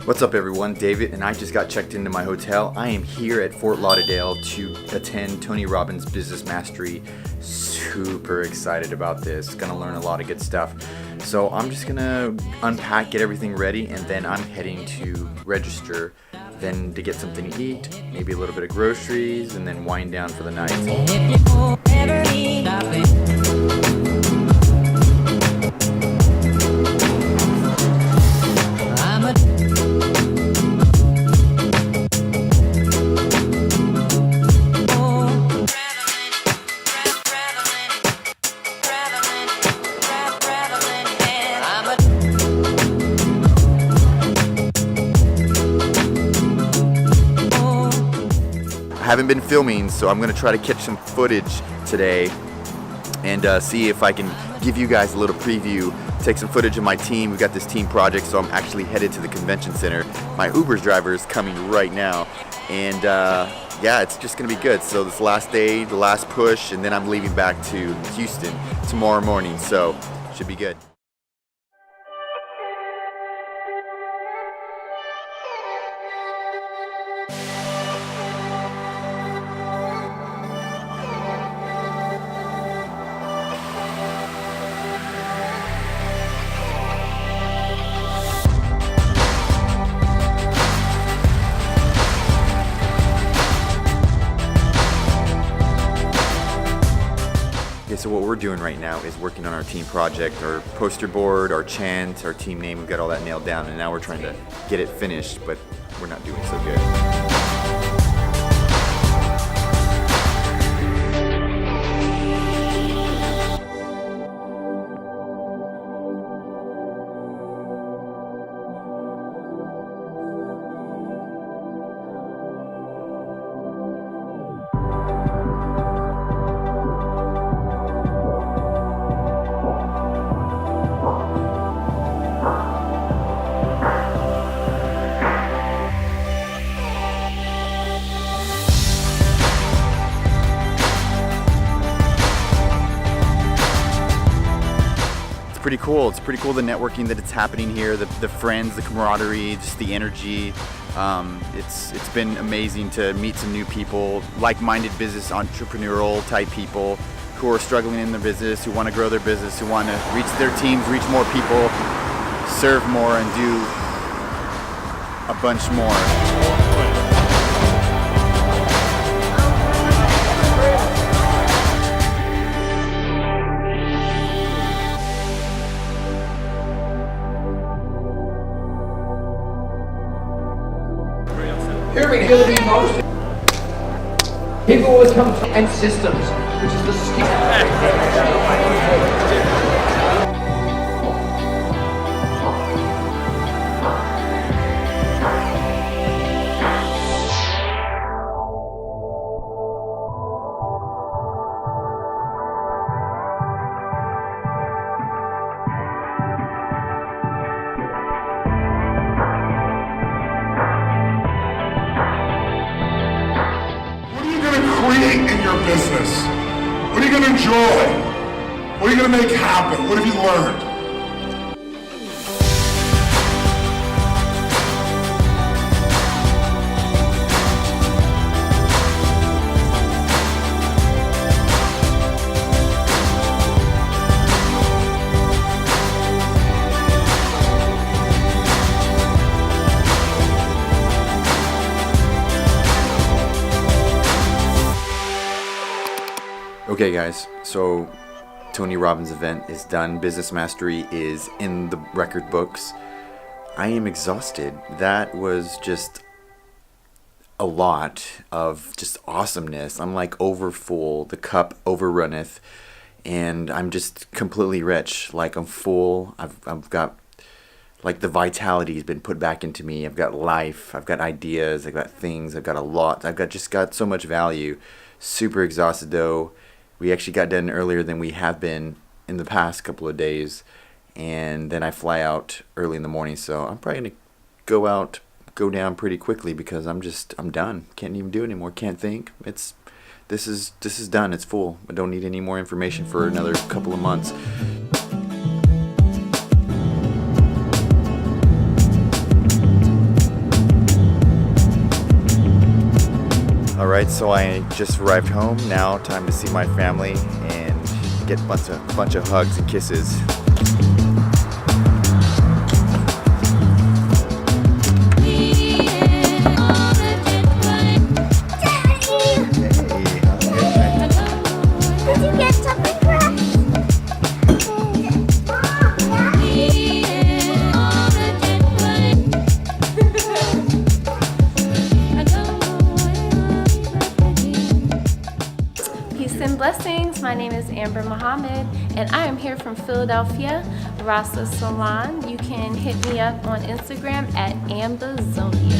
What's up everyone, David, and I just got checked into my hotel. I am here at Fort Lauderdale to attend Tony Robbins Business Mastery. Super excited about this, gonna learn a lot of good stuff. So I'm just gonna unpack, get everything ready, and then I'm heading to register, then to get something to eat, maybe a little bit of groceries, and then wind down for the night. I haven't been filming, so I'm going to try to catch some footage today and see if I can give you guys a little preview, take some footage of my team. We've got this team project, so I'm actually headed to the convention center. My Uber's driver is coming right now, and yeah, it's just going to be good. So this last day, the last push, and then I'm leaving back to Houston tomorrow morning, so should be good. So what we're doing right now is working on our team project, our poster board, our chant, our team name. We've got all that nailed down, and now we're trying to get it finished, but we're not doing so good. Pretty cool. It's pretty cool, the networking that it's happening here, the friends, the camaraderie, just the energy. It's been amazing to meet some new people, like-minded business entrepreneurial type people who are struggling in their business, who want to grow their business, who want to reach their teams, reach more people, serve more, and do a bunch more. Here we go, the emotion. People will come and systems, which is the skill. Create in your business? What are you going to enjoy? What are you going to make happen? What have you learned? Okay guys, so Tony Robbins event is done. Business Mastery is in the record books. I am exhausted. That was just a lot of just awesomeness. I'm like over full. The cup overrunneth, and I'm just completely rich. Like I'm full. I've got like the vitality has been put back into me. I've got life, I've got ideas, I've got things, I've got a lot. Just got so much value. Super exhausted though. We actually got done earlier than we have been in the past couple of days, and then I fly out early in the morning, so I'm probably gonna go down pretty quickly because I'm done. Can't even do it anymore. Can't think. This is done. It's full. I don't need any more information for another couple of months. Alright, so I just arrived home. Now time to see my family and get a bunch of hugs and kisses. Peace and blessings. My name is Amber Muhammad, and I am here from Philadelphia, Rasa Salon. You can hit me up on Instagram at AmberZonia.